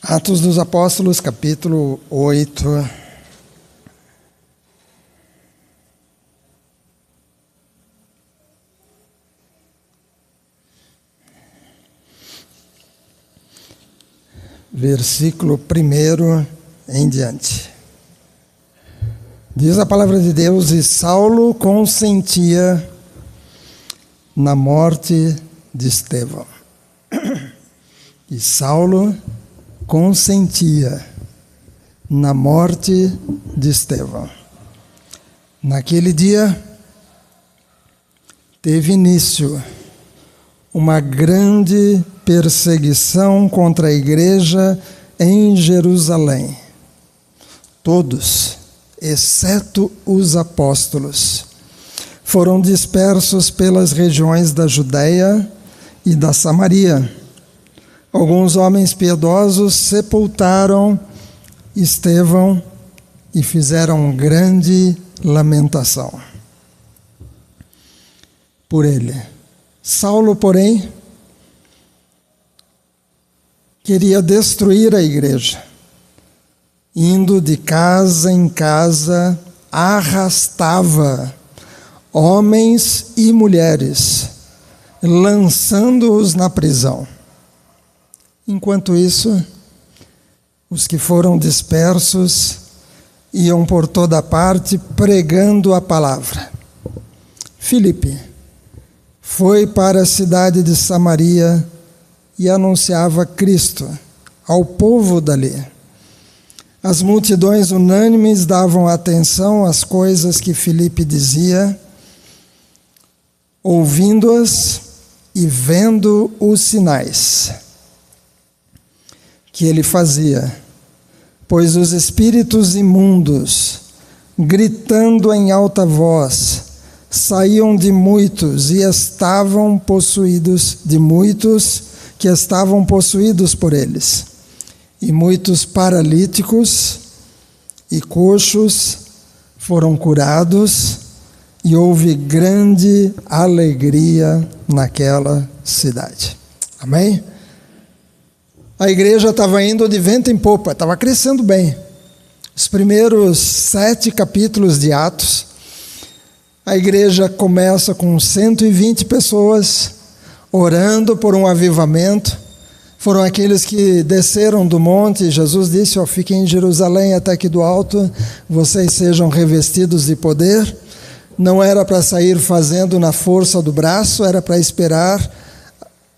Atos dos Apóstolos, capítulo 8. Versículo 1 em diante. Diz a palavra de Deus: e Saulo consentia na morte de Estevão. E Saulo consentia na morte de Estevão. Naquele dia teve início uma grande perseguição contra a igreja em Jerusalém. Todos, exceto os apóstolos, foram dispersos pelas regiões da Judéia e da Samaria. Alguns homens piedosos sepultaram Estevão e fizeram grande lamentação por ele. Saulo, porém, queria destruir a igreja. Indo de casa em casa, arrastava homens e mulheres, lançando-os na prisão. Enquanto isso, os que foram dispersos iam por toda parte pregando a palavra. Filipe foi para a cidade de Samaria e anunciava Cristo ao povo dali. As multidões unânimes davam atenção às coisas que Filipe dizia, ouvindo-as e vendo os sinais que ele fazia, pois os espíritos imundos, gritando em alta voz, saíam de muitos e estavam possuídos de muitos que estavam possuídos por eles. E muitos paralíticos e coxos foram curados, e houve grande alegria naquela cidade. Amém? A igreja estava indo de vento em popa, estava crescendo bem. Os primeiros 7 capítulos de Atos, a igreja começa com 120 pessoas orando por um avivamento. Foram aqueles que desceram do monte. Jesus disse: fiquem em Jerusalém até que do alto vocês sejam revestidos de poder. Não era para sair fazendo na força do braço, era para esperar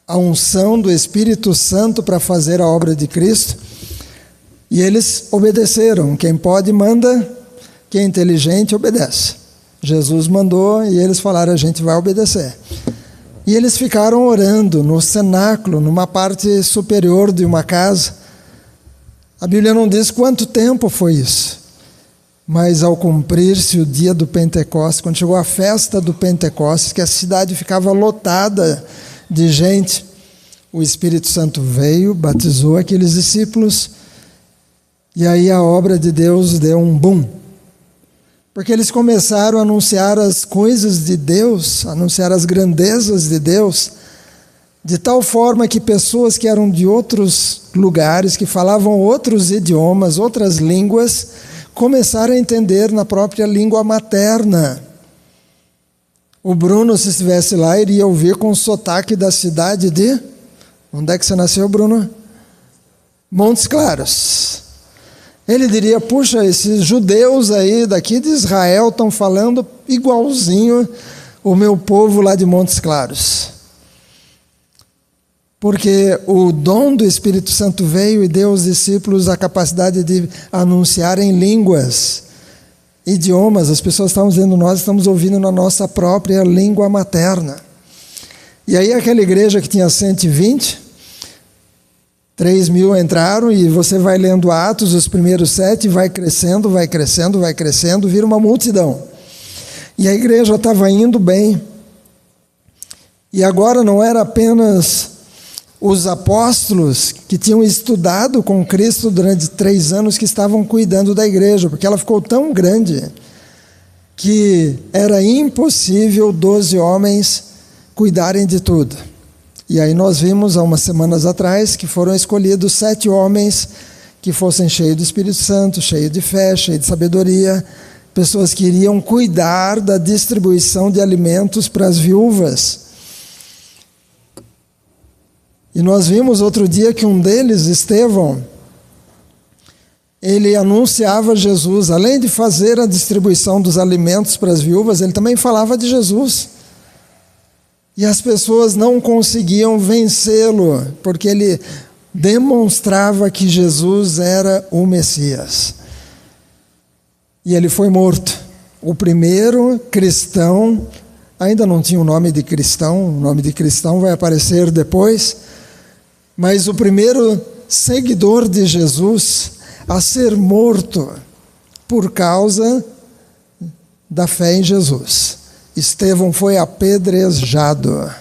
a unção do Espírito Santo para fazer a obra de Cristo. E eles obedeceram. Quem pode manda, quem é inteligente obedece. Jesus mandou e eles falaram: a gente vai obedecer. E eles ficaram orando no cenáculo, numa parte superior de uma casa. A Bíblia não diz quanto tempo foi isso, mas ao cumprir-se o dia do Pentecostes, quando chegou a festa do Pentecostes, que a cidade ficava lotada de gente, o Espírito Santo veio, batizou aqueles discípulos, e aí a obra de Deus deu um boom. Porque eles começaram a anunciar as coisas de Deus, anunciar as grandezas de Deus, de tal forma que pessoas que eram de outros lugares, que falavam outros idiomas, outras línguas, começaram a entender na própria língua materna. O Bruno, se estivesse lá, iria ouvir com o sotaque da cidade de... Onde é que você nasceu, Bruno? Montes Claros. Ele diria: puxa, esses judeus aí daqui de Israel estão falando igualzinho o meu povo lá de Montes Claros. Porque o dom do Espírito Santo veio e deu aos discípulos a capacidade de anunciar em línguas, idiomas. As pessoas estavam dizendo: nós estamos ouvindo na nossa própria língua materna. E aí aquela igreja que tinha 120... 3.000 entraram, e você vai lendo Atos, os primeiros 7, vai crescendo, vai crescendo, vai crescendo, vira uma multidão. E a igreja estava indo bem. E agora não era apenas os apóstolos que tinham estudado com Cristo durante 3 anos que estavam cuidando da igreja, porque ela ficou tão grande que era impossível 12 homens cuidarem de tudo. E aí nós vimos há umas semanas atrás que foram escolhidos 7 homens que fossem cheios do Espírito Santo, cheios de fé, cheios de sabedoria, pessoas que iriam cuidar da distribuição de alimentos para as viúvas. E nós vimos outro dia que um deles, Estevão, ele anunciava Jesus. Além de fazer a distribuição dos alimentos para as viúvas, ele também falava de Jesus. E as pessoas não conseguiam vencê-lo, porque ele demonstrava que Jesus era o Messias. E ele foi morto. O primeiro cristão, ainda não tinha o nome de cristão, o nome de cristão vai aparecer depois, mas o primeiro seguidor de Jesus a ser morto por causa da fé em Jesus. Estevão foi apedrejado.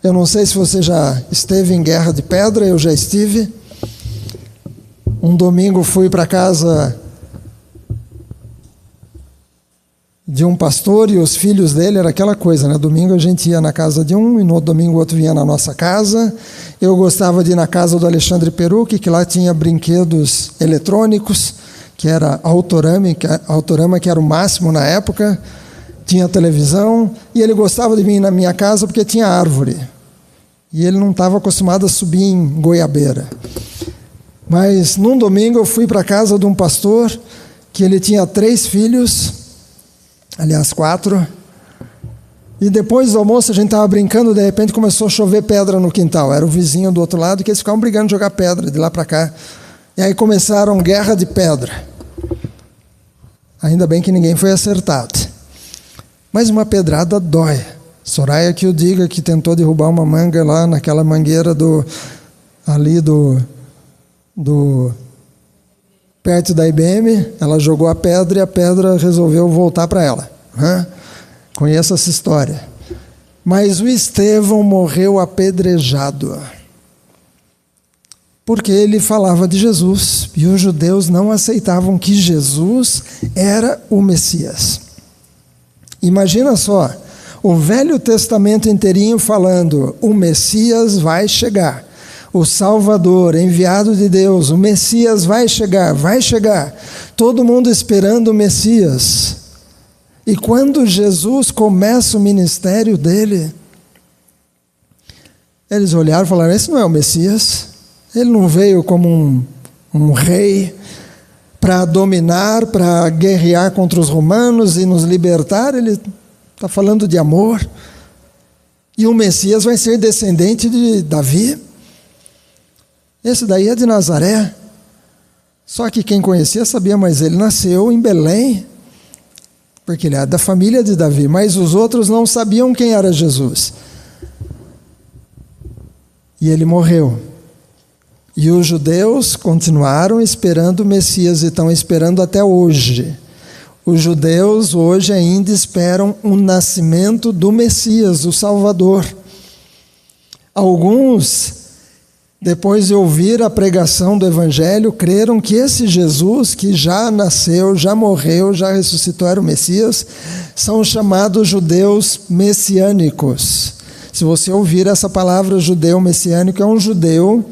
Eu não sei se você já esteve em guerra de pedra, eu já estive. Um domingo fui para casa de um pastor e os filhos dele, era aquela coisa, né? Domingo a gente ia na casa de um e no outro domingo o outro vinha na nossa casa. Eu gostava de ir na casa do Alexandre Perucchi, que lá tinha brinquedos eletrônicos, que era Autorama, que era o máximo na época. Tinha televisão, e ele gostava de vir na minha casa porque tinha árvore. E ele não estava acostumado a subir em goiabeira. Mas num domingo eu fui para a casa de um pastor, que ele tinha 3 filhos, aliás 4, e depois do almoço a gente estava brincando, de repente começou a chover pedra no quintal. Era o vizinho do outro lado, que eles ficavam brigando de jogar pedra de lá para cá. E aí começaram guerra de pedra. Ainda bem que ninguém foi acertado. Mas uma pedrada dói. Soraya que o diga, que tentou derrubar uma manga lá naquela mangueira perto da IBM, ela jogou a pedra e a pedra resolveu voltar para ela. Conheço essa história. Mas o Estevão morreu apedrejado, porque ele falava de Jesus, e os judeus não aceitavam que Jesus era o Messias. Imagina só, o Velho Testamento inteirinho falando, o Messias vai chegar, o Salvador, enviado de Deus, o Messias vai chegar, todo mundo esperando o Messias. E quando Jesus começa o ministério dele, eles olharam e falaram, esse não é o Messias, ele não veio como um rei, para dominar, para guerrear contra os romanos e nos libertar. Ele está falando de amor. E o Messias vai ser descendente de Davi. Esse daí é de Nazaré. Só que quem conhecia sabia, mas ele nasceu em Belém, porque ele é da família de Davi, mas os outros não sabiam quem era Jesus. E ele morreu. E os judeus continuaram esperando o Messias e estão esperando até hoje. Os judeus hoje ainda esperam o nascimento do Messias, o Salvador. Alguns, depois de ouvir a pregação do Evangelho, creram que esse Jesus, que já nasceu, já morreu, já ressuscitou, era o Messias, são chamados judeus messiânicos. Se você ouvir essa palavra judeu messiânico, é um judeu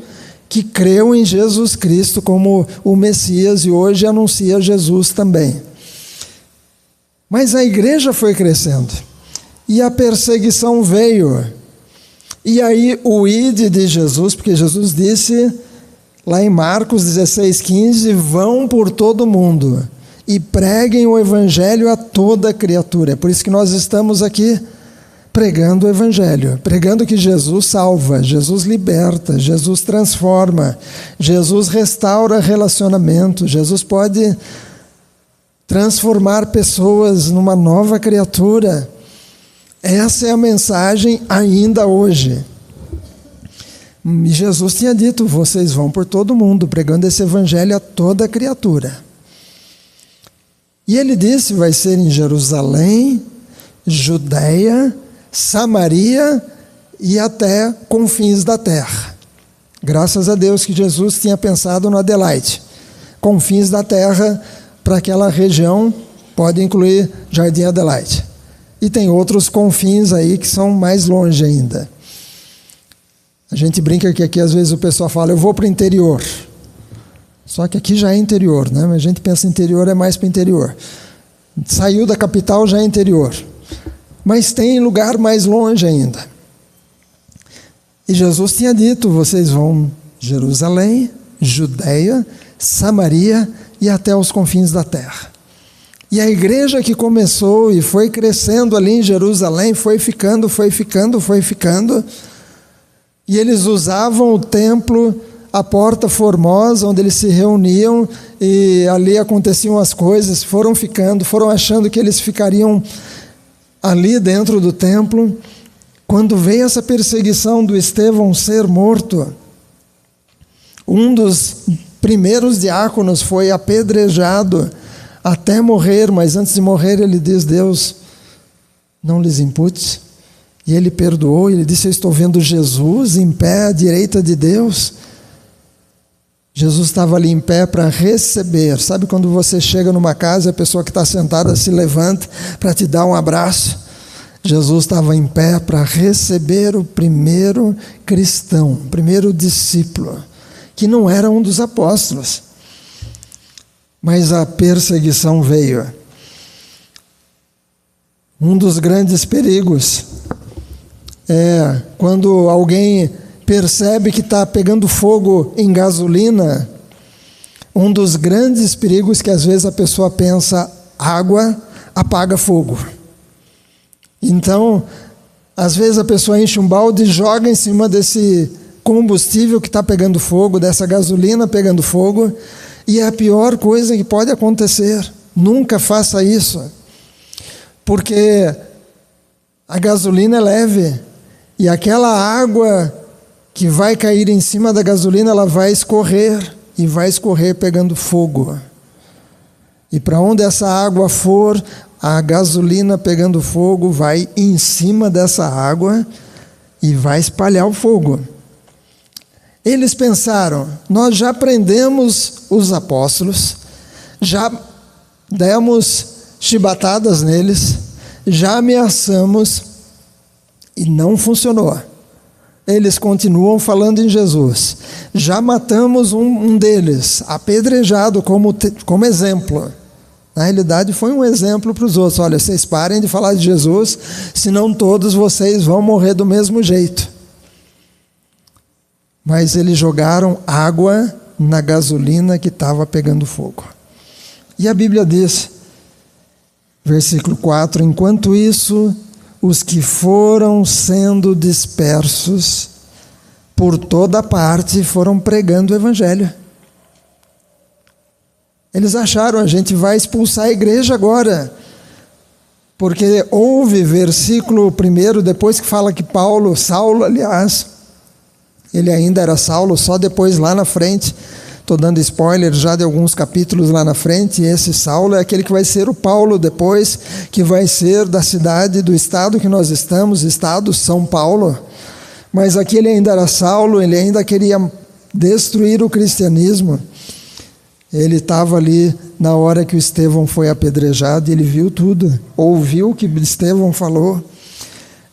que creu em Jesus Cristo como o Messias e hoje anuncia Jesus também. Mas a igreja foi crescendo e a perseguição veio. E aí o ide de Jesus, porque Jesus disse lá em Marcos 16,15, vão por todo mundo e preguem o Evangelho a toda criatura. É por isso que nós estamos aqui pregando o Evangelho, pregando que Jesus salva, Jesus liberta, Jesus transforma, Jesus restaura relacionamento, Jesus pode transformar pessoas numa nova criatura. Essa é a mensagem ainda hoje. E Jesus tinha dito, vocês vão por todo mundo, pregando esse Evangelho a toda criatura. E ele disse, vai ser em Jerusalém, Judeia, Samaria e até confins da terra. Graças a Deus que Jesus tinha pensado no Adelaide. Confins da terra, para aquela região, pode incluir Jardim Adelaide. E tem outros confins aí que são mais longe ainda. A gente brinca que aqui às vezes o pessoal fala, eu vou para o interior. Só que aqui já é interior, né? A gente pensa interior é mais para o interior. Saiu da capital já é interior. Mas tem lugar mais longe ainda. E Jesus tinha dito, vocês vão Jerusalém, Judeia, Samaria e até os confins da terra. E a igreja que começou e foi crescendo ali em Jerusalém, foi ficando. E eles usavam o templo, a Porta Formosa, onde eles se reuniam e ali aconteciam as coisas, foram achando que eles ficariam ali dentro do templo. Quando veio essa perseguição do Estevão ser morto, um dos primeiros diáconos foi apedrejado até morrer, mas antes de morrer ele diz, Deus, não lhes impute. E ele perdoou, ele disse, eu estou vendo Jesus em pé à direita de Deus. Jesus estava ali em pé para receber. Sabe quando você chega numa casa e a pessoa que está sentada se levanta para te dar um abraço? Jesus estava em pé para receber o primeiro cristão, o primeiro discípulo, que não era um dos apóstolos. Mas a perseguição veio. Um dos grandes perigos é quando alguém percebe que está pegando fogo em gasolina. Um dos grandes perigos que às vezes a pessoa pensa, água apaga fogo. Então, às vezes a pessoa enche um balde e joga em cima desse combustível que está pegando fogo, dessa gasolina pegando fogo, e é a pior coisa que pode acontecer. Nunca faça isso, porque a gasolina é leve, e aquela água que vai cair em cima da gasolina, ela vai escorrer, e vai escorrer pegando fogo. E para onde essa água for, a gasolina pegando fogo vai em cima dessa água e vai espalhar o fogo. Eles pensaram, nós já prendemos os apóstolos, já demos chibatadas neles, já ameaçamos e não funcionou. Eles continuam falando em Jesus. Já matamos um deles, apedrejado como exemplo. Na realidade foi um exemplo para os outros. Olha, vocês parem de falar de Jesus, senão todos vocês vão morrer do mesmo jeito. Mas eles jogaram água na gasolina que estava pegando fogo. E a Bíblia diz, versículo 4, enquanto isso, os que foram sendo dispersos por toda parte foram pregando o Evangelho. Eles acharam, a gente vai expulsar a igreja agora, porque houve versículo 1, depois que fala que Saulo, aliás, ele ainda era Saulo, só depois lá na frente, estou dando spoiler já de alguns capítulos lá na frente, e esse Saulo é aquele que vai ser o Paulo depois, que vai ser da cidade, do estado que nós estamos, estado São Paulo, mas aqui ele ainda era Saulo, ele ainda queria destruir o cristianismo. Ele estava ali na hora que o Estevão foi apedrejado, e ele viu tudo, ouviu o que Estevão falou.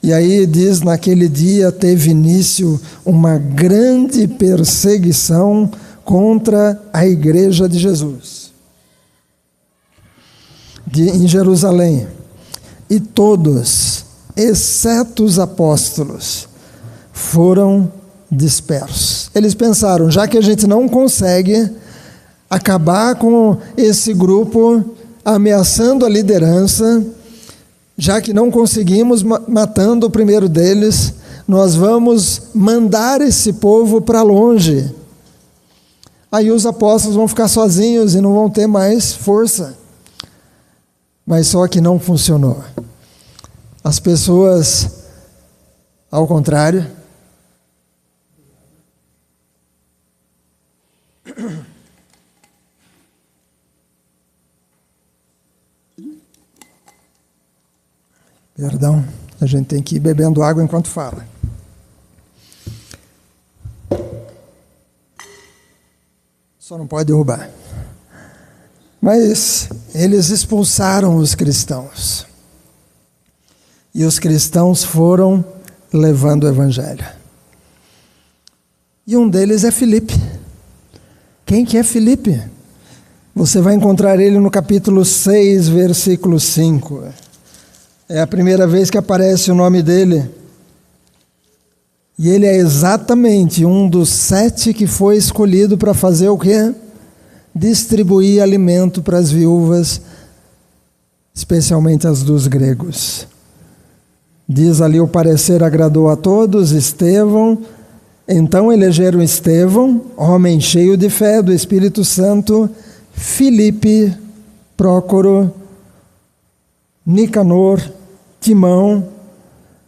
E aí diz, naquele dia teve início uma grande perseguição contra a igreja de Jesus em Jerusalém. E todos, exceto os apóstolos, foram dispersos. Eles pensaram, já que a gente não consegue acabar com esse grupo ameaçando a liderança, já que não conseguimos matando o primeiro deles, nós vamos mandar esse povo para longe. Aí os apóstolos vão ficar sozinhos e não vão ter mais força. Mas só que não funcionou. As pessoas, ao contrário, perdão, a gente tem que ir bebendo água enquanto fala. Só não pode derrubar. Mas eles expulsaram os cristãos. E os cristãos foram levando o Evangelho. E um deles é Filipe. Quem que é Filipe? Você vai encontrar ele no capítulo 6, versículo 5. É a primeira vez que aparece o nome dele. E ele é exatamente um dos 7 que foi escolhido para fazer o quê? Distribuir alimento para as viúvas, especialmente as dos gregos. Diz ali: o parecer agradou a todos. Estevão, então elegeram Estevão, homem cheio de fé do Espírito Santo, Filipe, Prócoro, Nicanor, Timão,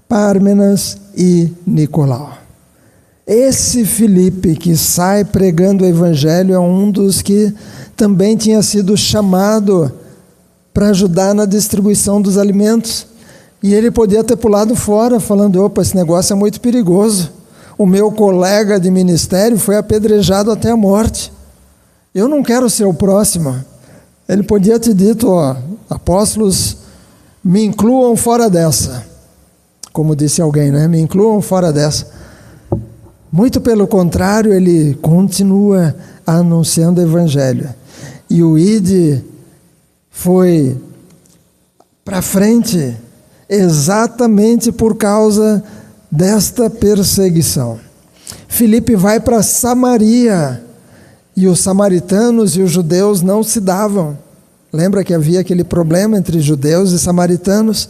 Pármenas e Nicolau. Esse Filipe que sai pregando o evangelho é um dos que também tinha sido chamado para ajudar na distribuição dos alimentos. E ele podia ter pulado fora, falando: opa, esse negócio é muito perigoso. O meu colega de ministério foi apedrejado até a morte. Eu não quero ser o próximo. Ele podia ter dito: ó, apóstolos, me incluam fora dessa. Como disse alguém, né? Me incluam fora dessa. Muito pelo contrário, ele continua anunciando o evangelho. E o ID foi para frente exatamente por causa desta perseguição. Filipe vai para Samaria, e os samaritanos e os judeus não se davam. Lembra que havia aquele problema entre judeus e samaritanos?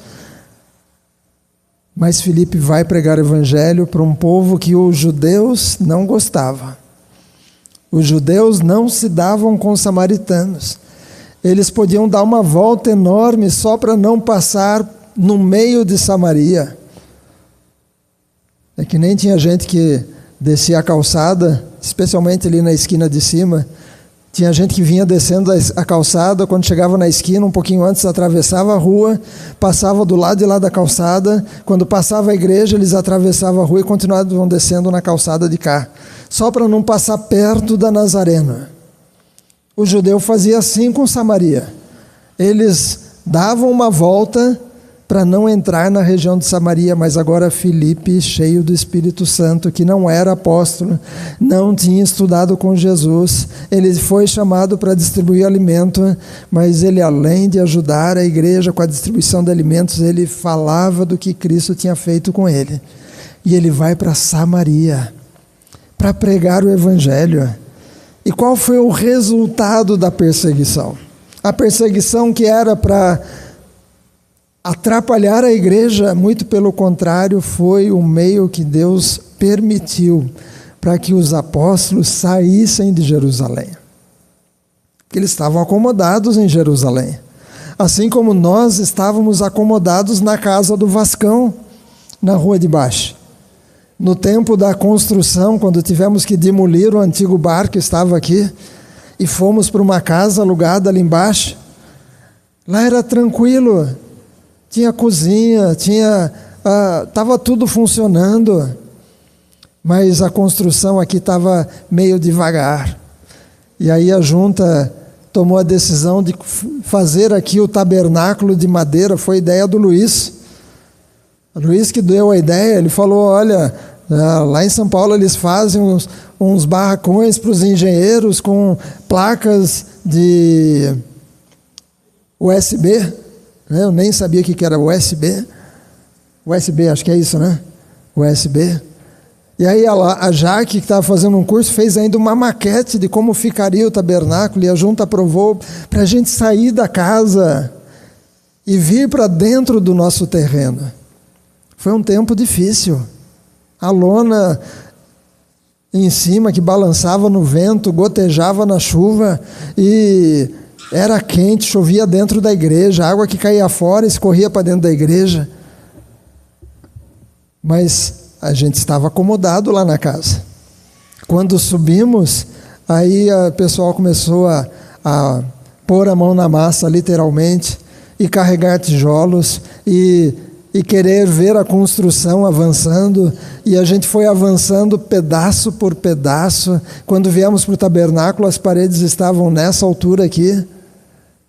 Mas Filipe vai pregar o evangelho para um povo que os judeus não gostavam. Os judeus não se davam com os samaritanos. Eles podiam dar uma volta enorme só para não passar no meio de Samaria. É que nem tinha gente que descia a calçada, especialmente ali na esquina de cima. Tinha gente que vinha descendo a calçada, quando chegava na esquina, um pouquinho antes, atravessava a rua, passava do lado de lá da calçada. Quando passava a igreja, eles atravessavam a rua e continuavam descendo na calçada de cá, só para não passar perto da Nazarena. O judeu fazia assim com Samaria. Eles davam uma volta para não entrar na região de Samaria, mas agora Filipe, cheio do Espírito Santo, que não era apóstolo, não tinha estudado com Jesus, ele foi chamado para distribuir alimento, mas ele, além de ajudar a igreja com a distribuição de alimentos, ele falava do que Cristo tinha feito com ele. E ele vai para Samaria para pregar o evangelho. E qual foi o resultado da perseguição? A perseguição que era para atrapalhar a igreja, muito pelo contrário, foi o meio que Deus permitiu para que os apóstolos saíssem de Jerusalém. Porque eles estavam acomodados em Jerusalém. Assim como nós estávamos acomodados na casa do Vascão, na rua de baixo. No tempo da construção, quando tivemos que demolir o antigo bar que estava aqui, e fomos para uma casa alugada ali embaixo, lá era tranquilo. Tinha cozinha, estava tudo funcionando, mas a construção aqui estava meio devagar. E aí a junta tomou a decisão de fazer aqui o tabernáculo de madeira. Foi ideia do Luiz. O Luiz que deu a ideia. Ele falou: olha, lá em São Paulo eles fazem uns barracões para os engenheiros com placas de USB. Eu nem sabia o que era USB. USB, acho que é isso, né? USB. E aí a Jaque, que estava fazendo um curso, fez ainda uma maquete de como ficaria o tabernáculo, e a junta aprovou para a gente sair da casa e vir para dentro do nosso terreno. Foi um tempo difícil. A lona em cima que balançava no vento, gotejava na chuva, e era quente, chovia dentro da igreja, a água que caía fora escorria para dentro da igreja. Mas a gente estava acomodado lá na casa. Quando subimos, aí o pessoal começou a pôr a mão na massa, literalmente, e carregar tijolos, e querer ver a construção avançando, e a gente foi avançando pedaço por pedaço. Quando viemos para o tabernáculo, as paredes estavam nessa altura aqui,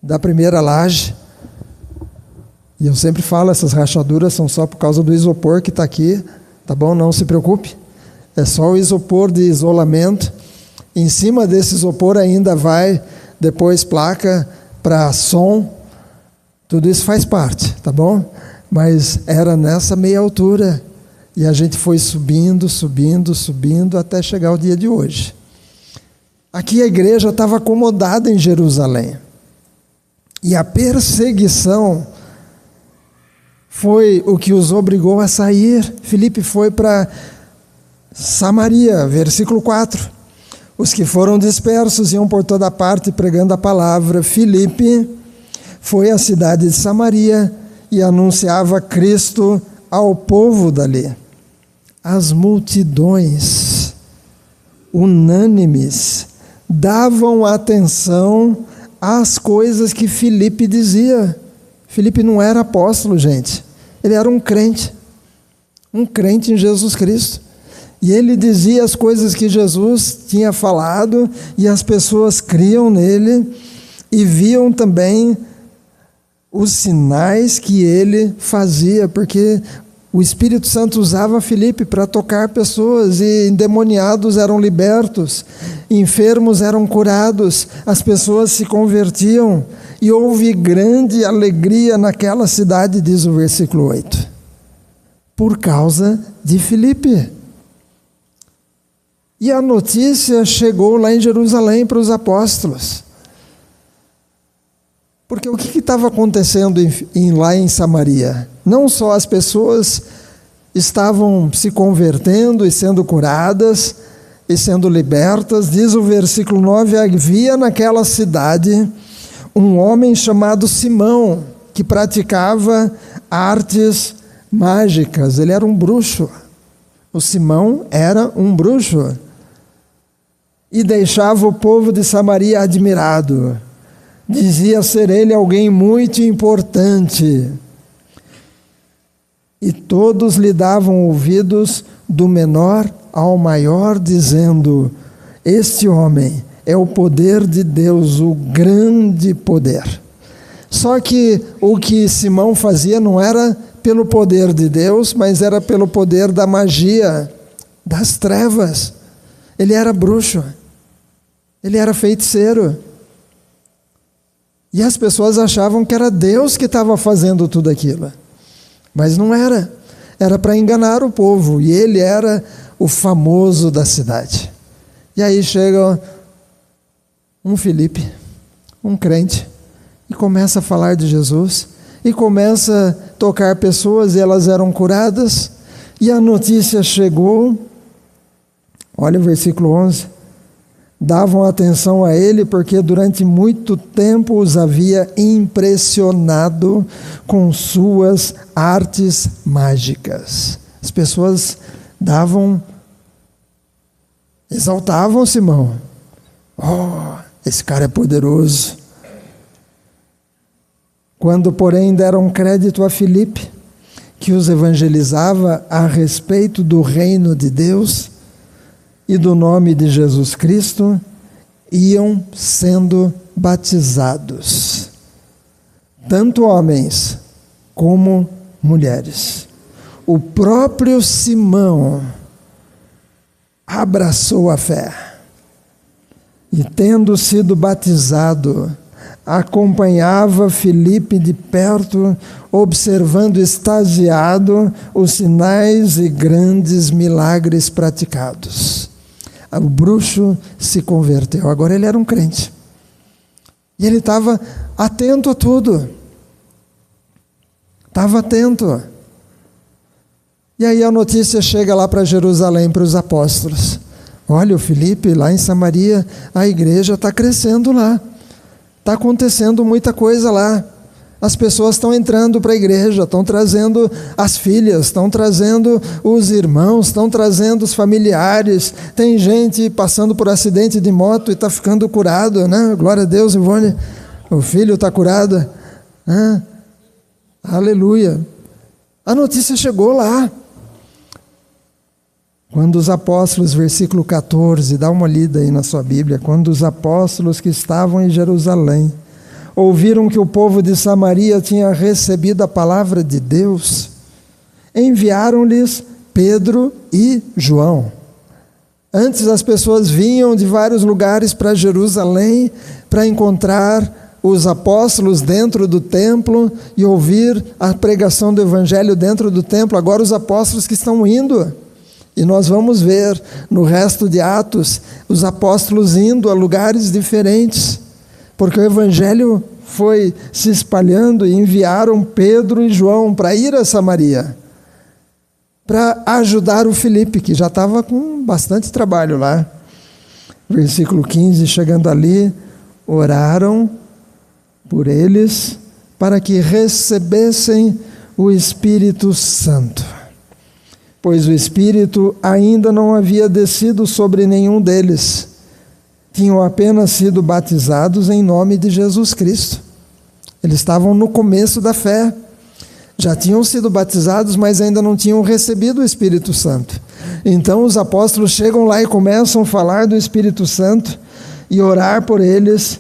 da primeira laje. E eu sempre falo, essas rachaduras são só por causa do isopor que está aqui, tá bom? Não se preocupe. é só o isopor de isolamento. Em cima desse isopor ainda vai depois placa para som. Tudo isso faz parte, tá bom? Mas era nessa meia altura. E a gente foi subindo, subindo, subindo, até chegar ao dia de hoje. Aqui a igreja estava acomodada em Jerusalém. E a perseguição foi o que os obrigou a sair. Filipe foi para Samaria, versículo 4. Os que foram dispersos iam por toda parte pregando a palavra. Filipe foi à cidade de Samaria e anunciava Cristo ao povo dali. As multidões, unânimes, davam atenção às coisas que Filipe dizia. Filipe não era apóstolo, gente. Ele era um crente em Jesus Cristo. E ele dizia as coisas que Jesus tinha falado, e as pessoas criam nele, e viam também os sinais que ele fazia, porque o Espírito Santo usava Filipe para tocar pessoas, e endemoniados eram libertos, enfermos eram curados, as pessoas se convertiam, e houve grande alegria naquela cidade, diz o versículo 8, por causa de Filipe. E a notícia chegou lá em Jerusalém para os apóstolos. Porque o que estava acontecendo lá em Samaria? Não só as pessoas estavam se convertendo e sendo curadas e sendo libertas, diz o versículo 9, havia naquela cidade um homem chamado Simão, que praticava artes mágicas. Ele era um bruxo. O Simão era um bruxo. E deixava o povo de Samaria admirado. Dizia ser ele alguém muito importante. E todos lhe davam ouvidos, do menor ao maior, dizendo: este homem é o poder de Deus, o grande poder. Só que o que Simão fazia não era pelo poder de Deus, mas era pelo poder da magia, das trevas. Ele era bruxo, ele era feiticeiro. E as pessoas achavam que era Deus que estava fazendo tudo aquilo. Mas não era. Era para enganar o povo. E ele era o famoso da cidade. E aí chega um Filipe, um crente, e começa a falar de Jesus. E começa a tocar pessoas, e elas eram curadas. E a notícia chegou. Olha o versículo 11. Davam atenção a ele porque durante muito tempo os havia impressionado com suas artes mágicas. As pessoas exaltavam Simão. Oh, esse cara é poderoso. Quando, porém, deram crédito a Filipe, que os evangelizava a respeito do reino de Deus e do nome de Jesus Cristo, iam sendo batizados, tanto homens como mulheres. O próprio Simão abraçou a fé e, tendo sido batizado, acompanhava Filipe de perto, observando extasiado os sinais e grandes milagres praticados. O bruxo se converteu, agora ele era um crente. E ele estava atento a tudo. Estava atento. E aí a notícia chega lá para Jerusalém, para os apóstolos. Olha, o Filipe, lá em Samaria, a igreja está crescendo lá. Está acontecendo muita coisa lá. As pessoas estão entrando para a igreja, estão trazendo as filhas, estão trazendo os irmãos, estão trazendo os familiares. Tem gente passando por acidente de moto e está ficando curado, né? Glória a Deus, Ivone. O filho está curado. Aleluia. A notícia chegou lá. Quando os apóstolos, versículo 14, dá uma lida aí na sua Bíblia. Quando os apóstolos que estavam em Jerusalém ouviram que o povo de Samaria tinha recebido a palavra de Deus, enviaram-lhes Pedro e João, Antes as pessoas vinham de vários lugares para Jerusalém para encontrar os apóstolos dentro do templo e ouvir a pregação do evangelho dentro do templo. Agora os apóstolos que estão indo, e nós vamos ver no resto de Atos, os apóstolos indo a lugares diferentes, porque o evangelho foi se espalhando e enviaram Pedro e João para ir a Samaria, para ajudar o Filipe, que já estava com bastante trabalho lá. Versículo 15, chegando ali, oraram por eles para que recebessem o Espírito Santo, pois o Espírito ainda não havia descido sobre nenhum deles. Tinham apenas sido batizados em nome de Jesus Cristo. Eles estavam no começo da fé. Já tinham sido batizados, mas ainda não tinham recebido o Espírito Santo. Então os apóstolos chegam lá e começam a falar do Espírito Santo e orar por eles.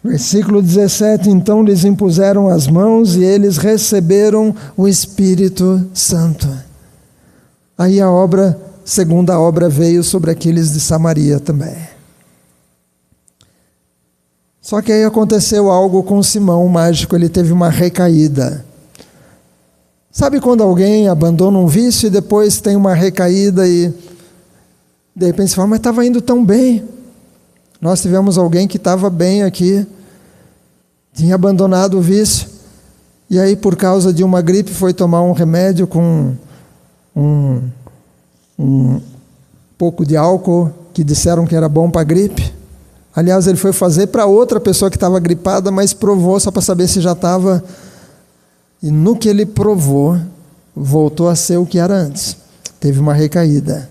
Versículo 17, então lhes impuseram as mãos e eles receberam o Espírito Santo. Aí a segunda obra veio sobre aqueles de Samaria também. Só que aí aconteceu algo com Simão, o mágico, ele teve uma recaída. Sabe quando alguém abandona um vício e depois tem uma recaída e de repente você fala, mas estava indo tão bem. Nós tivemos alguém que estava bem aqui, tinha abandonado o vício, e aí por causa de uma gripe foi tomar um remédio com um pouco de álcool, que disseram que era bom para a gripe. Aliás, ele foi fazer para outra pessoa que estava gripada, mas provou só para saber se já estava. E no que ele provou, voltou a ser o que era antes. Teve uma recaída.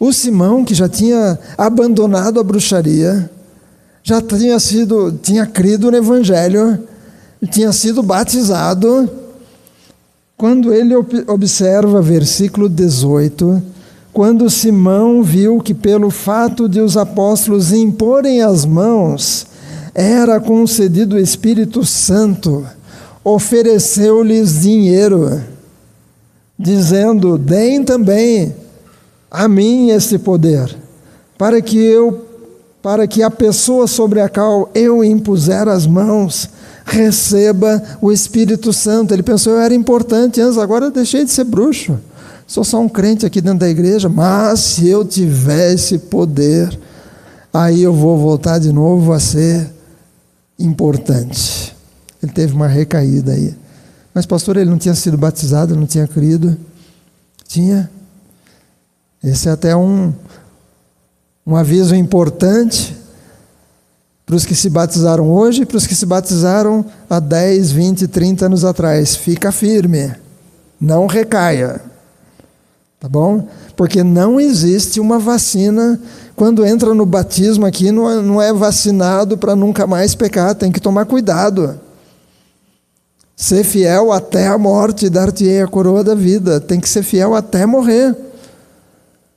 O Simão, que já tinha abandonado a bruxaria, já tinha crido no Evangelho, tinha sido batizado. Quando ele observa, versículo 18, quando Simão viu que pelo fato de os apóstolos imporem as mãos, era concedido o Espírito Santo, ofereceu-lhes dinheiro, dizendo, deem também a mim esse poder, para que a pessoa sobre a qual eu impuser as mãos receba o Espírito Santo. Ele pensou, eu era importante antes, agora eu deixei de ser bruxo. Sou só um crente aqui dentro da igreja, mas se eu tiver esse poder, aí eu vou voltar de novo a ser importante. Ele teve uma recaída aí. Mas pastor, ele não tinha sido batizado, não tinha crido? Tinha. Esse é até um aviso importante para os que se batizaram hoje e para os que se batizaram há 10, 20, 30 anos atrás. Fica firme, não recaia. Tá bom? Porque não existe uma vacina. Quando entra no batismo aqui, não é vacinado para nunca mais pecar. Tem que tomar cuidado. Ser fiel até a morte, dar-te-ei a coroa da vida. Tem que ser fiel até morrer.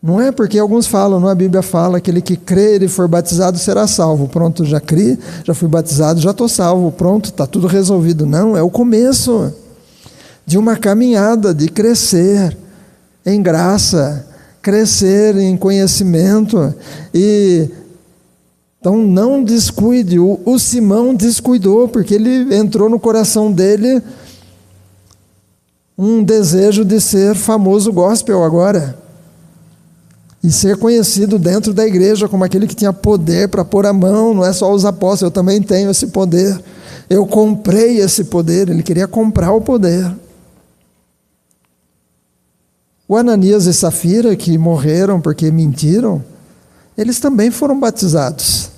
Não é porque alguns falam, não, a Bíblia fala, aquele que crer e for batizado será salvo. Pronto, já criei, já fui batizado, já estou salvo. Pronto, está tudo resolvido. Não, é o começo de uma caminhada, de crescer em graça, crescer em conhecimento. E então não descuide. O Simão descuidou, porque ele entrou no coração dele um desejo de ser famoso gospel agora, e ser conhecido dentro da igreja como aquele que tinha poder para pôr a mão. Não é só os apóstolos, eu também tenho esse poder, eu comprei esse poder. Ele queria comprar o poder. O Ananias e Safira, que morreram porque mentiram, eles também foram batizados.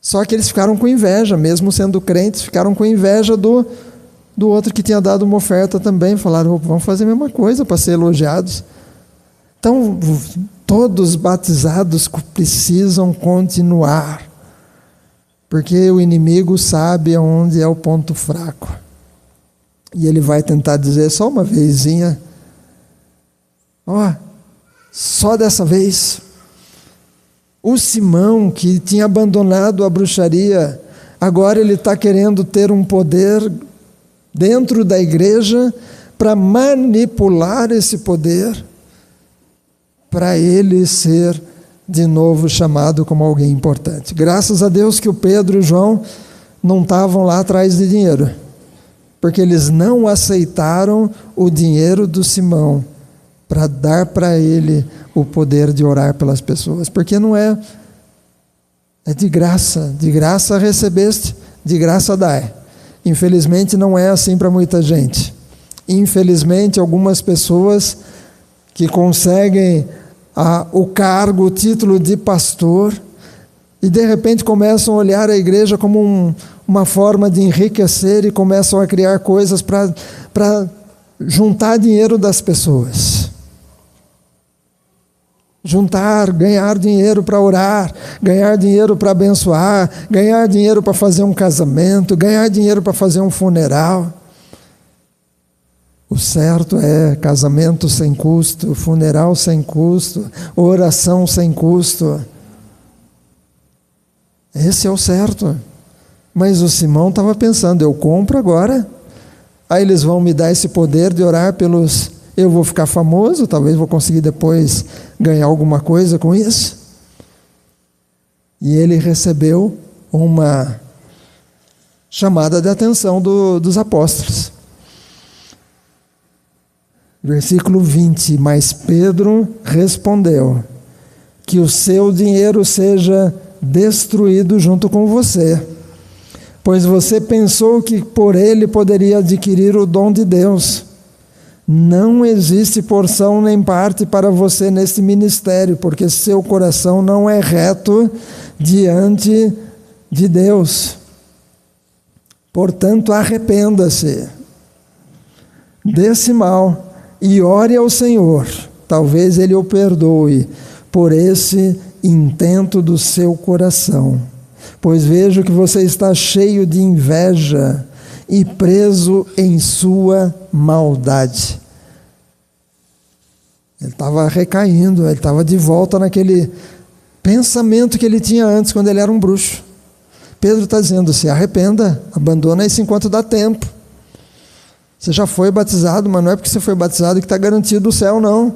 Só que eles ficaram com inveja, mesmo sendo crentes, ficaram com inveja do outro que tinha dado uma oferta também. Falaram, vamos fazer a mesma coisa para ser elogiados. Então, todos batizados precisam continuar, porque o inimigo sabe onde é o ponto fraco. E ele vai tentar dizer só uma vezinha, só dessa vez. O Simão, que tinha abandonado a bruxaria, agora ele está querendo ter um poder dentro da igreja para manipular esse poder, para ele ser de novo chamado como alguém importante. Graças a Deus que o Pedro e o João não estavam lá atrás de dinheiro, porque eles não aceitaram o dinheiro do Simão para dar para ele o poder de orar pelas pessoas, porque não é de graça recebeste, de graça dai. Infelizmente não é assim para muita gente. Infelizmente algumas pessoas que conseguem o cargo, o título de pastor, e de repente começam a olhar a igreja como uma forma de enriquecer e começam a criar coisas para juntar dinheiro das pessoas. Ganhar dinheiro para orar, ganhar dinheiro para abençoar, ganhar dinheiro para fazer um casamento, ganhar dinheiro para fazer um funeral. O certo é casamento sem custo, funeral sem custo, oração sem custo. Esse é o certo. Mas o Simão estava pensando, eu compro agora, aí eles vão me dar esse poder de orar pelos... Eu vou ficar famoso, talvez vou conseguir depois ganhar alguma coisa com isso. E ele recebeu uma chamada de atenção dos apóstolos. Versículo 20, mas Pedro respondeu, que o seu dinheiro seja destruído junto com você, pois você pensou que por ele poderia adquirir o dom de Deus. Não existe porção nem parte para você neste ministério, porque seu coração não é reto diante de Deus. Portanto, arrependa-se desse mal e ore ao Senhor, talvez Ele o perdoe por esse intento do seu coração. Pois vejo que você está cheio de inveja e preso em sua maldade. Ele estava recaindo, ele estava de volta naquele pensamento que ele tinha antes, quando ele era um bruxo. Pedro está dizendo, se arrependa, abandona isso enquanto dá tempo. Você já foi batizado, mas não é porque você foi batizado que está garantido o céu, não.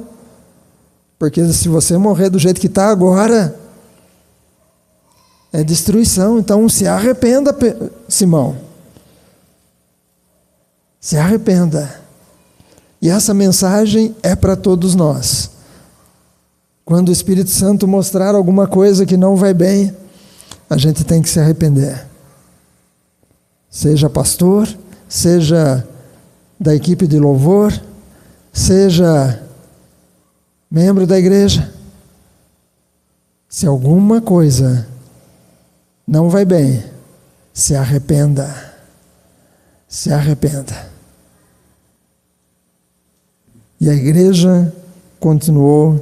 Porque se você morrer do jeito que está agora, é destruição. Então se arrependa, Simão. Se arrependa. E essa mensagem é para todos nós. Quando o Espírito Santo mostrar alguma coisa que não vai bem, a gente tem que se arrepender. Seja pastor, seja da equipe de louvor, seja membro da igreja. Se alguma coisa não vai bem, se arrependa. Se arrependa. E a igreja continuou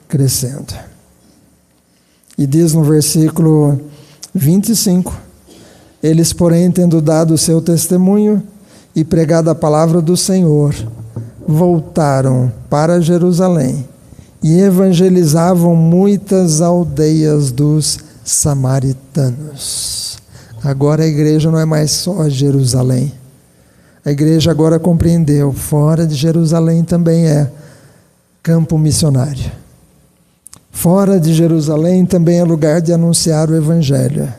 crescendo. E diz no versículo 25, eles, porém, tendo dado o seu testemunho e pregado a palavra do Senhor, voltaram para Jerusalém e evangelizavam muitas aldeias dos samaritanos. Agora a igreja não é mais só Jerusalém. A igreja agora compreendeu, fora de Jerusalém também é campo missionário. Fora de Jerusalém também é lugar de anunciar o Evangelho.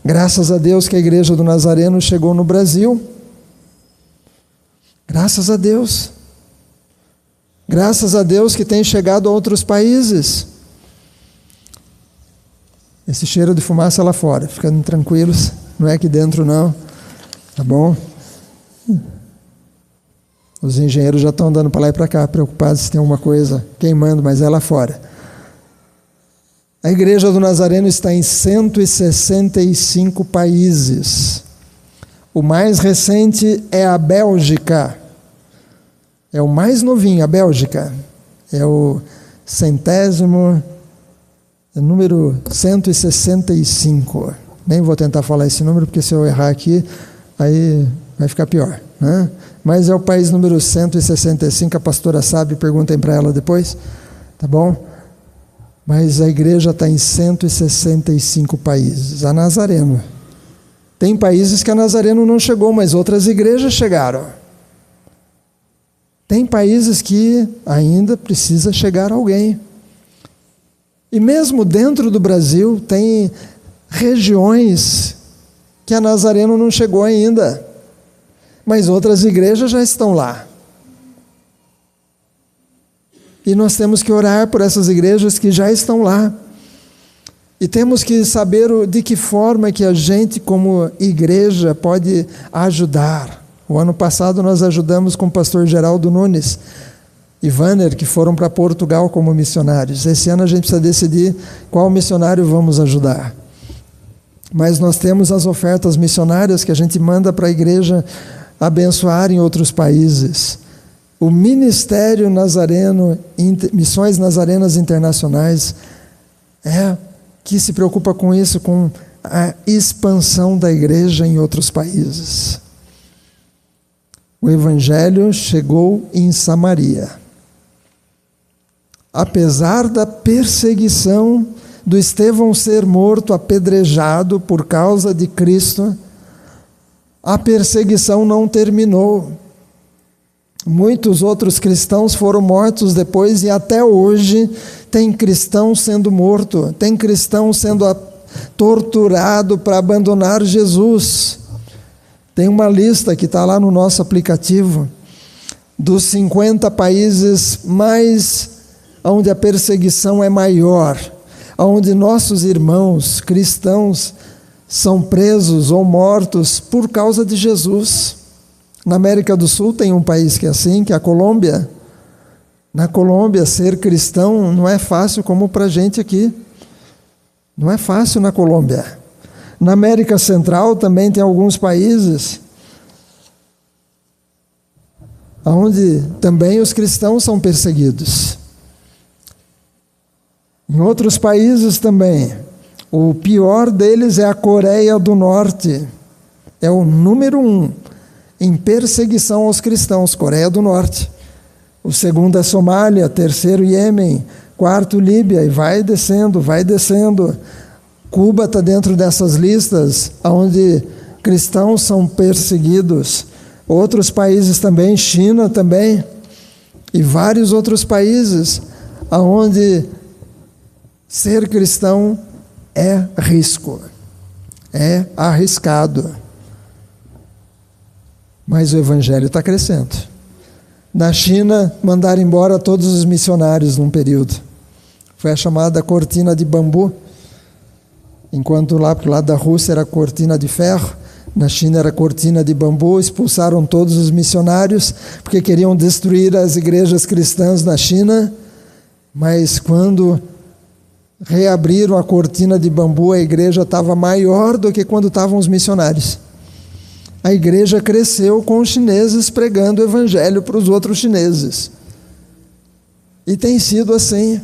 Graças a Deus que a igreja do Nazareno chegou no Brasil. Graças a Deus. Graças a Deus que tem chegado a outros países. Esse cheiro de fumaça lá fora, ficando tranquilos, não é aqui dentro não, tá bom? Os engenheiros já estão andando para lá e para cá, preocupados se tem alguma coisa queimando, mas é lá fora. A igreja do Nazareno está em 165 países. O mais recente é a Bélgica. É o mais novinho, a Bélgica. É o número 165. Nem vou tentar falar esse número, porque se eu errar aqui, aí vai ficar pior, né? Mas é o país número 165, a pastora sabe, perguntem para ela depois, tá bom? Mas a igreja está em 165 países, a Nazareno. Tem países que a Nazareno não chegou, mas outras igrejas chegaram. Tem países que ainda precisa chegar alguém. E mesmo dentro do Brasil, tem regiões que a Nazareno não chegou ainda, mas outras igrejas já estão lá. E nós temos que orar por essas igrejas que já estão lá. E temos que saber de que forma que a gente, como igreja, pode ajudar. O ano passado nós ajudamos com o pastor Geraldo Nunes e Vanner, que foram para Portugal como missionários. Esse ano a gente precisa decidir qual missionário vamos ajudar. Mas nós temos as ofertas missionárias que a gente manda para a igreja abençoar em outros países. O Ministério Nazareno, Missões Nazarenas Internacionais, que se preocupa com isso, com a expansão da igreja em outros países. O Evangelho chegou em Samaria. Apesar da perseguição do Estevão ser morto, apedrejado por causa de Cristo, a perseguição não terminou. Muitos outros cristãos foram mortos depois e até hoje tem cristão sendo morto, tem cristão sendo torturado para abandonar Jesus. Tem uma lista que está lá no nosso aplicativo dos 50 países onde a perseguição é maior, onde nossos irmãos cristãos são presos ou mortos por causa de Jesus. Na América do Sul tem um país que é assim, que é a Colômbia. Na Colômbia, ser cristão não é fácil como para a gente aqui. Não é fácil na Colômbia. Na América Central também tem alguns países onde também os cristãos são perseguidos. Em outros países também. O pior deles é a Coreia do Norte. É o número 1 em perseguição aos cristãos, Coreia do Norte. O segundo é Somália, terceiro Iêmen, quarto Líbia, e vai descendo, vai descendo. Cuba está dentro dessas listas, onde cristãos são perseguidos. Outros países também, China também, e vários outros países, onde ser cristão é risco, é arriscado. Mas o Evangelho está crescendo. Na China, mandaram embora todos os missionários num período. Foi a chamada cortina de bambu. Enquanto lá pro lado da Rússia era cortina de ferro, na China era cortina de bambu. Expulsaram todos os missionários, porque queriam destruir as igrejas cristãs na China. Mas quando reabriram a cortina de bambu, a igreja estava maior do que quando estavam os missionários. A igreja cresceu com os chineses pregando o evangelho para os outros chineses. E tem sido assim.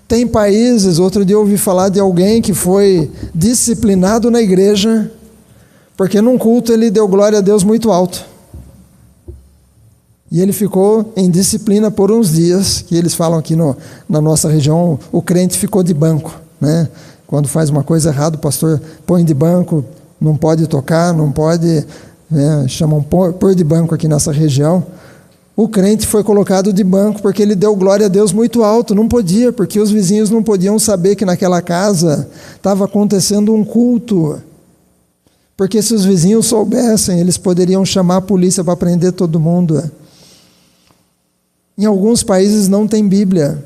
Tem países, outro dia eu ouvi falar de alguém que foi disciplinado na igreja, porque num culto ele deu glória a Deus muito alto. E ele ficou em disciplina por uns dias, que eles falam aqui na nossa região, o crente ficou de banco, né? Quando faz uma coisa errada, o pastor põe de banco, não pode tocar, não pode, chamam pôr de banco aqui nessa região. O crente foi colocado de banco porque ele deu glória a Deus muito alto, não podia, porque os vizinhos não podiam saber que naquela casa estava acontecendo um culto. Porque se os vizinhos soubessem, eles poderiam chamar a polícia para prender todo mundo. Em alguns países não tem Bíblia.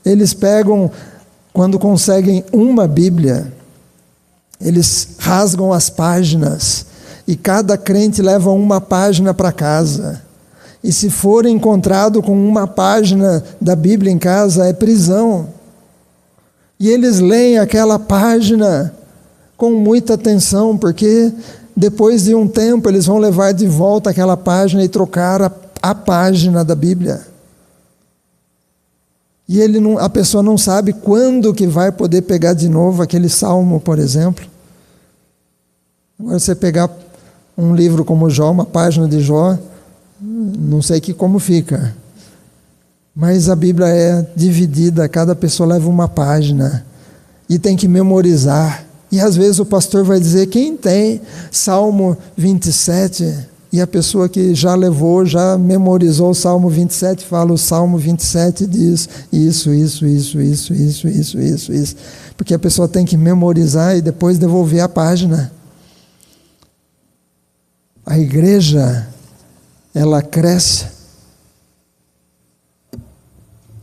Eles pegam, quando conseguem uma Bíblia, eles rasgam as páginas e cada crente leva uma página para casa. E se for encontrado com uma página da Bíblia em casa, é prisão. E eles leem aquela página com muita atenção, porque depois de um tempo eles vão levar de volta aquela página e trocar a página da Bíblia. E a pessoa não sabe quando que vai poder pegar de novo aquele salmo, por exemplo. Agora você pegar um livro como Jó, uma página de Jó, não sei como fica. Mas a Bíblia é dividida, cada pessoa leva uma página e tem que memorizar. E às vezes o pastor vai dizer, quem tem Salmo 27? E a pessoa que já levou, já memorizou o Salmo 27, fala: o Salmo 27 diz isso. Porque a pessoa tem que memorizar e depois devolver a página. A igreja, ela cresce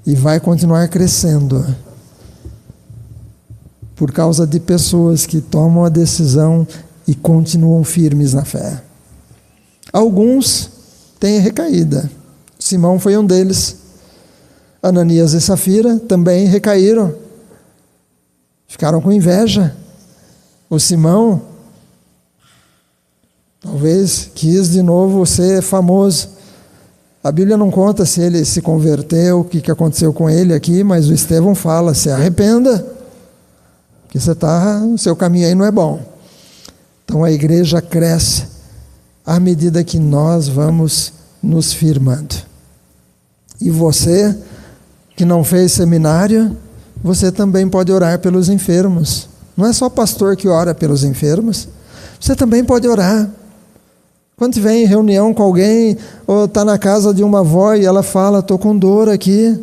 e vai continuar crescendo por causa de pessoas que tomam a decisão e continuam firmes na fé. Alguns têm recaída. Simão foi um deles. Ananias e Safira também recaíram. Ficaram com inveja. O Simão talvez quis de novo ser famoso. A Bíblia não conta se ele se converteu, o que aconteceu com ele aqui, mas o Estevão fala: se arrependa, porque o seu caminho aí não é bom. Então a igreja cresce à medida que nós vamos nos firmando. E você, que não fez seminário, você também pode orar pelos enfermos. Não é só pastor que ora pelos enfermos, você também pode orar. Quando tiver em reunião com alguém, ou está na casa de uma avó e ela fala: estou com dor aqui,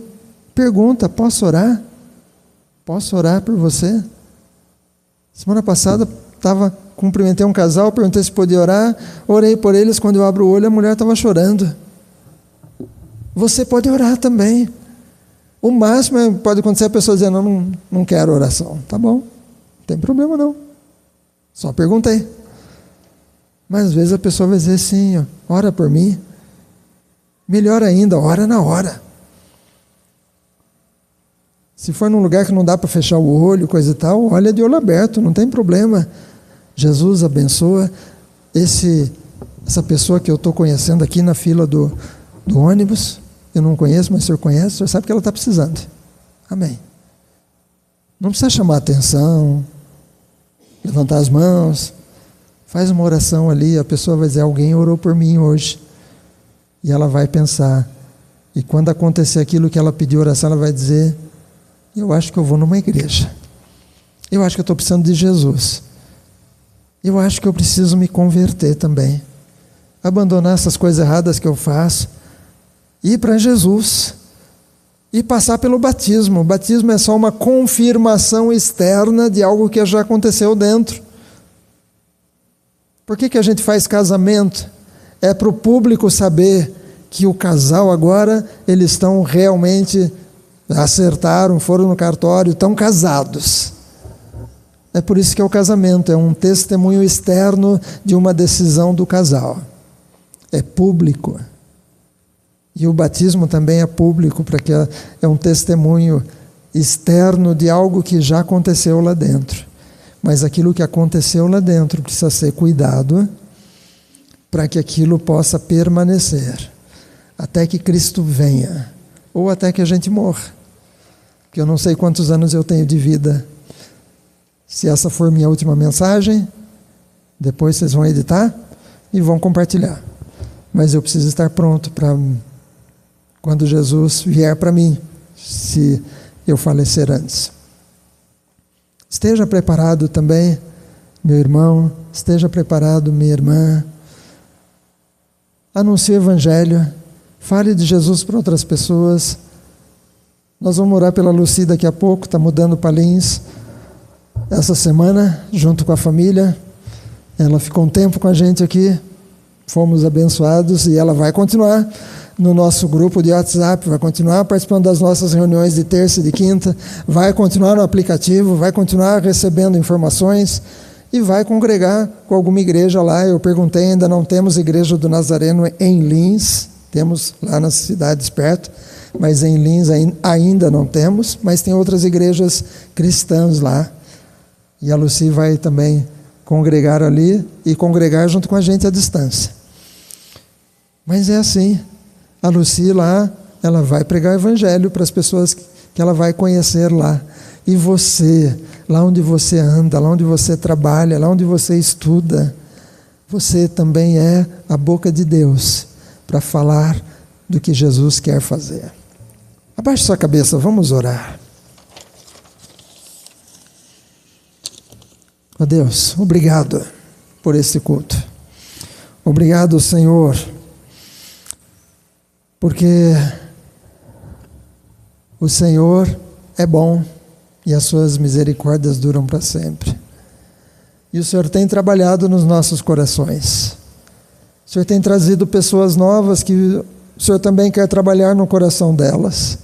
pergunta: posso orar? Posso orar por você? Semana passada cumprimentei um casal, perguntei se podia orar, orei por eles, quando eu abro o olho a mulher estava chorando. Você pode orar também. O máximo pode acontecer a pessoa dizer: não quero oração. Tá bom, não tem problema não, só perguntei. Mas às vezes a pessoa vai dizer: sim, ora por mim. Melhor ainda, ora na hora. Se for num lugar que não dá para fechar o olho, coisa e tal, olha de olho aberto, não tem problema. Jesus abençoa essa pessoa que eu estou conhecendo aqui na fila do ônibus. Eu não conheço, mas o senhor conhece, o senhor sabe que ela está precisando. Amém. Não precisa chamar atenção, levantar as mãos. Faz uma oração ali, a pessoa vai dizer: alguém orou por mim hoje. E ela vai pensar. E quando acontecer aquilo que ela pediu oração, ela vai dizer: eu acho que eu vou numa igreja. Eu acho que eu estou precisando de Jesus. Eu acho que eu preciso me converter também. Abandonar essas coisas erradas que eu faço. Ir para Jesus. E passar pelo batismo. O batismo é só uma confirmação externa de algo que já aconteceu dentro. Por que a gente faz casamento? É para o público saber que o casal agora, eles estão realmente, acertaram, foram no cartório, estão casados. É por isso que é o casamento, é um testemunho externo de uma decisão do casal. É público. E o batismo também é público, porque é um testemunho externo de algo que já aconteceu lá dentro. Mas aquilo que aconteceu lá dentro precisa ser cuidado para que aquilo possa permanecer até que Cristo venha, ou até que a gente morra. Porque eu não sei quantos anos eu tenho de vida. Se essa for minha última mensagem, depois vocês vão editar e vão compartilhar. Mas eu preciso estar pronto para quando Jesus vier para mim, se eu falecer antes. Esteja preparado também, meu irmão, esteja preparado, minha irmã. Anuncie o Evangelho, fale de Jesus para outras pessoas. Nós vamos orar pela Lucy daqui a pouco, está mudando para Lins essa semana, junto com a família. Ela ficou um tempo com a gente aqui, fomos abençoados e ela vai continuar no nosso grupo de WhatsApp, vai continuar participando das nossas reuniões de terça e de quinta, vai continuar no aplicativo, vai continuar recebendo informações e vai congregar com alguma igreja lá. Eu perguntei, ainda não temos igreja do Nazareno em Lins, temos lá nas cidades perto, mas em Lins ainda não temos, mas tem outras igrejas cristãs lá. E a Lucy vai também congregar ali e congregar junto com a gente à distância. Mas é assim, a Lucy lá, ela vai pregar o Evangelho para as pessoas que ela vai conhecer lá. E você, lá onde você anda, lá onde você trabalha, lá onde você estuda, você também é a boca de Deus para falar do que Jesus quer fazer. Abaixe sua cabeça, vamos orar. Ó Deus, obrigado por esse culto. Obrigado, Senhor, porque o Senhor é bom e as suas misericórdias duram para sempre. E o Senhor tem trabalhado nos nossos corações. O Senhor tem trazido pessoas novas que o Senhor também quer trabalhar no coração delas.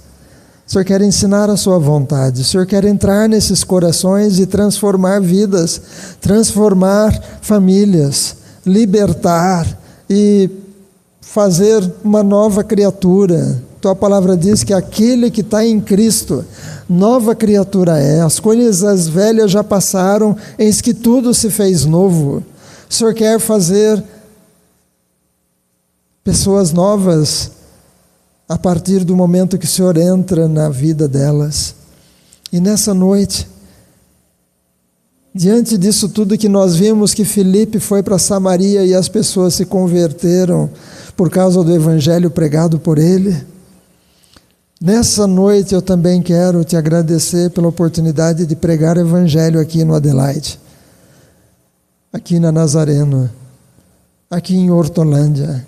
O Senhor quer ensinar a sua vontade. O Senhor quer entrar nesses corações e transformar vidas, transformar famílias, libertar e fazer uma nova criatura. Tua palavra diz que aquele que está em Cristo, nova criatura é. As coisas velhas já passaram, eis que tudo se fez novo. O Senhor quer fazer pessoas novas a partir do momento que o Senhor entra na vida delas. E nessa noite, diante disso tudo que nós vimos, que Filipe foi para Samaria e as pessoas se converteram por causa do evangelho pregado por ele, nessa noite eu também quero te agradecer pela oportunidade de pregar o evangelho aqui no Adelaide, aqui na Nazareno, aqui em Hortolândia.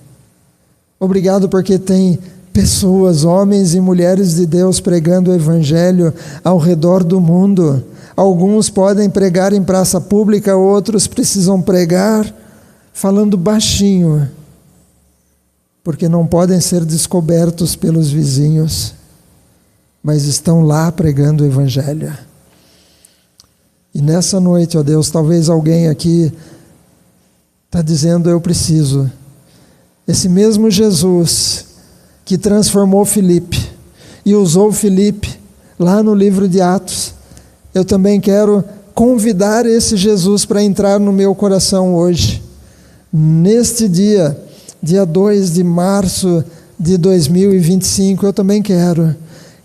Obrigado porque tem pessoas, homens e mulheres de Deus pregando o evangelho ao redor do mundo. Alguns podem pregar em praça pública, outros precisam pregar falando baixinho, porque não podem ser descobertos pelos vizinhos, mas estão lá pregando o evangelho. E nessa noite, ó Deus, talvez alguém aqui está dizendo: eu preciso. Esse mesmo Jesus que transformou Filipe e usou Filipe lá no livro de Atos, eu também quero convidar esse Jesus para entrar no meu coração hoje. Neste dia 2 de março de 2025, eu também quero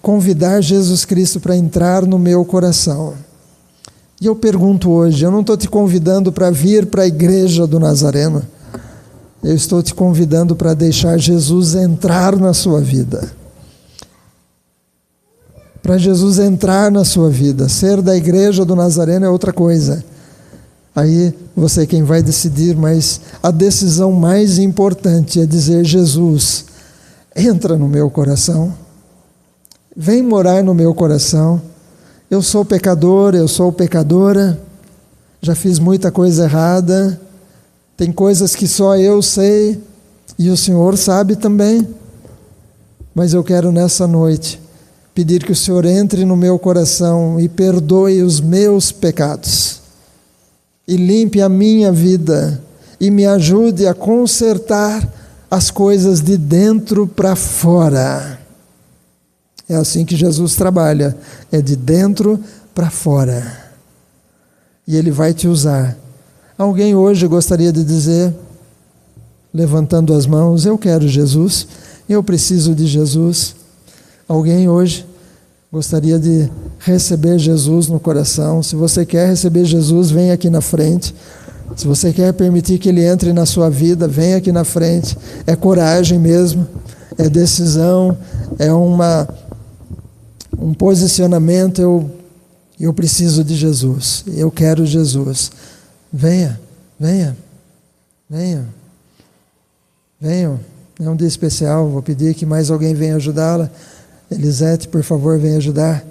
convidar Jesus Cristo para entrar no meu coração. E eu pergunto hoje, eu não estou te convidando para vir para a igreja do Nazareno, eu estou te convidando para deixar Jesus entrar na sua vida. Para Jesus entrar na sua vida. Ser da igreja do Nazareno é outra coisa. Aí você é quem vai decidir, mas a decisão mais importante é dizer: Jesus, entra no meu coração. Vem morar no meu coração. Eu sou pecador, eu sou pecadora. Já fiz muita coisa errada. Tem coisas que só eu sei e o Senhor sabe também. Mas eu quero nessa noite pedir que o Senhor entre no meu coração e perdoe os meus pecados. E limpe a minha vida e me ajude a consertar as coisas de dentro para fora. É assim que Jesus trabalha, é de dentro para fora. E Ele vai te usar. Alguém hoje gostaria de dizer, levantando as mãos: eu quero Jesus, eu preciso de Jesus. Alguém hoje gostaria de receber Jesus no coração? Se você quer receber Jesus, vem aqui na frente. Se você quer permitir que Ele entre na sua vida, vem aqui na frente. É coragem mesmo, é decisão, é um posicionamento. Eu preciso de Jesus, eu quero Jesus. Venha, venha, venha, venham. É um dia especial, vou pedir que mais alguém venha ajudá-la. Elisete, por favor, venha ajudar.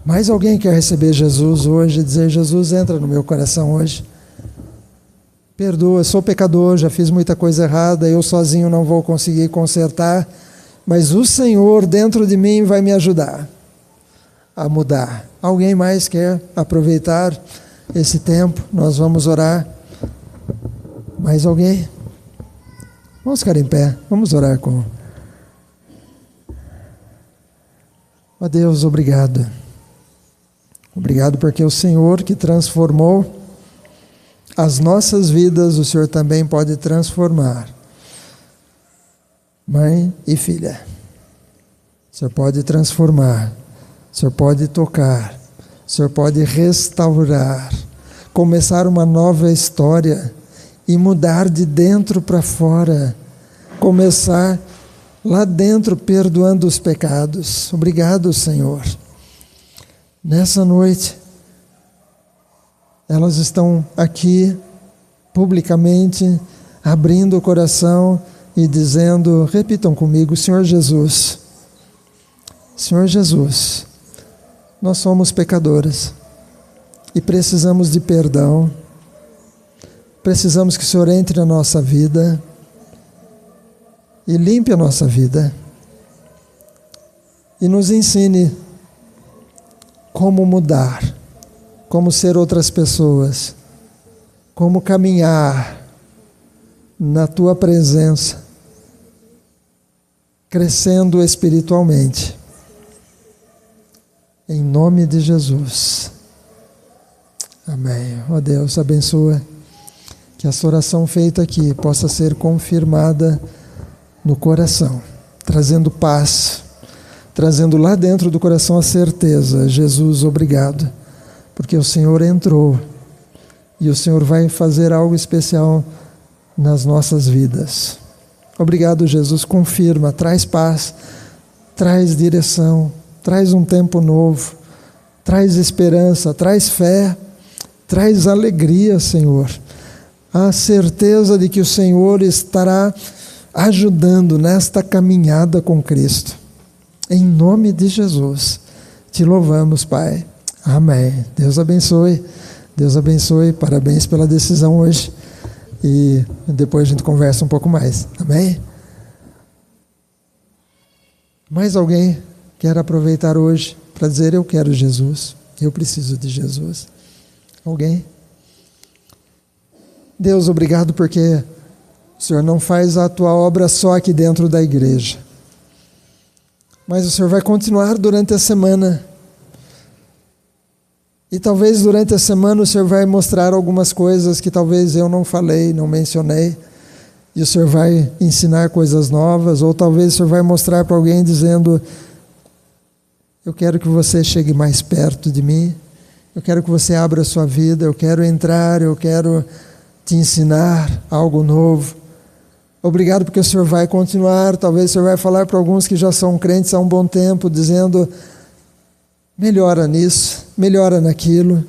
Mais alguém quer receber Jesus hoje, dizer: Jesus, entra no meu coração hoje. Perdoa, sou pecador, já fiz muita coisa errada, eu sozinho não vou conseguir consertar, mas o Senhor dentro de mim vai me ajudar a mudar. Alguém mais quer aproveitar esse tempo? Nós vamos orar. Mais alguém? Vamos ficar em pé, vamos orar com... Ó Deus, obrigado. Obrigado porque o Senhor que transformou as nossas vidas, o Senhor também pode transformar. Mãe e filha, o Senhor pode transformar, o Senhor pode tocar, o Senhor pode restaurar, começar uma nova história e mudar de dentro para fora, começar lá dentro perdoando os pecados. Obrigado, Senhor. Nessa noite, elas estão aqui publicamente, abrindo o coração e dizendo, repitam comigo, Senhor Jesus, nós somos pecadores e precisamos de perdão, precisamos que o Senhor entre na nossa vida e limpe a nossa vida e nos ensine como mudar, como ser outras pessoas, como caminhar na Tua presença, crescendo espiritualmente. Em nome de Jesus. Amém. Ó Deus, abençoa que essa oração feita aqui possa ser confirmada no coração, trazendo paz, trazendo lá dentro do coração a certeza, Jesus, obrigado, porque o Senhor entrou e o Senhor vai fazer algo especial nas nossas vidas. Obrigado, Jesus, confirma, traz paz, traz direção, traz um tempo novo, traz esperança, traz fé, traz alegria, Senhor. A certeza de que o Senhor estará ajudando nesta caminhada com Cristo. Em nome de Jesus, te louvamos, Pai. Amém. Deus abençoe. Deus abençoe. Parabéns pela decisão hoje. E depois a gente conversa um pouco mais. Amém? Mais alguém quer aproveitar hoje para dizer, eu quero Jesus, eu preciso de Jesus? Alguém? Deus, obrigado porque o Senhor não faz a Tua obra só aqui dentro da igreja, mas o Senhor vai continuar durante a semana. E talvez durante a semana o Senhor vai mostrar algumas coisas que talvez eu não falei, não mencionei, e o Senhor vai ensinar coisas novas, ou talvez o Senhor vai mostrar para alguém dizendo, eu quero que você chegue mais perto de mim, eu quero que você abra a sua vida, eu quero entrar, eu quero te ensinar algo novo. Obrigado porque o Senhor vai continuar, talvez o Senhor vai falar para alguns que já são crentes há um bom tempo, dizendo, melhora nisso, melhora naquilo,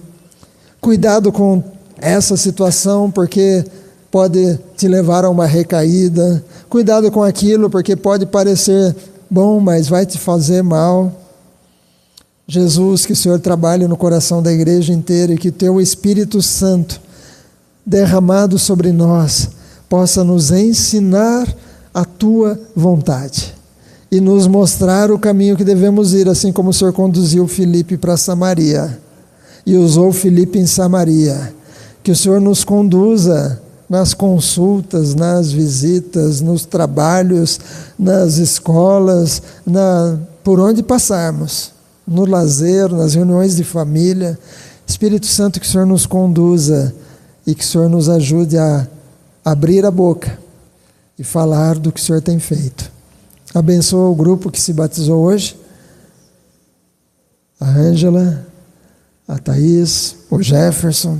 cuidado com essa situação porque pode te levar a uma recaída, cuidado com aquilo porque pode parecer bom, mas vai te fazer mal. Jesus, que o Senhor trabalhe no coração da igreja inteira e que Teu Espírito Santo derramado sobre nós possa nos ensinar a Tua vontade e nos mostrar o caminho que devemos ir, assim como o Senhor conduziu Filipe para Samaria e usou Filipe em Samaria. Que o Senhor nos conduza nas consultas, nas visitas, nos trabalhos, nas escolas, por onde passarmos, no lazer, nas reuniões de família. Espírito Santo, que o Senhor nos conduza e que o Senhor nos ajude a abrir a boca e falar do que o Senhor tem feito. Abençoa o grupo que se batizou hoje, a Ângela, a Thaís, o Jefferson.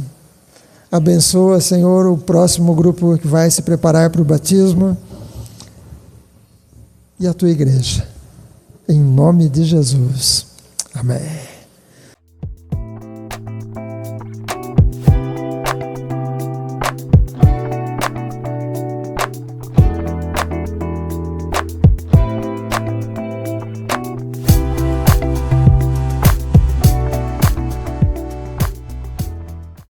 Abençoa, Senhor, o próximo grupo que vai se preparar para o batismo e a Tua igreja. Em nome de Jesus. Amém.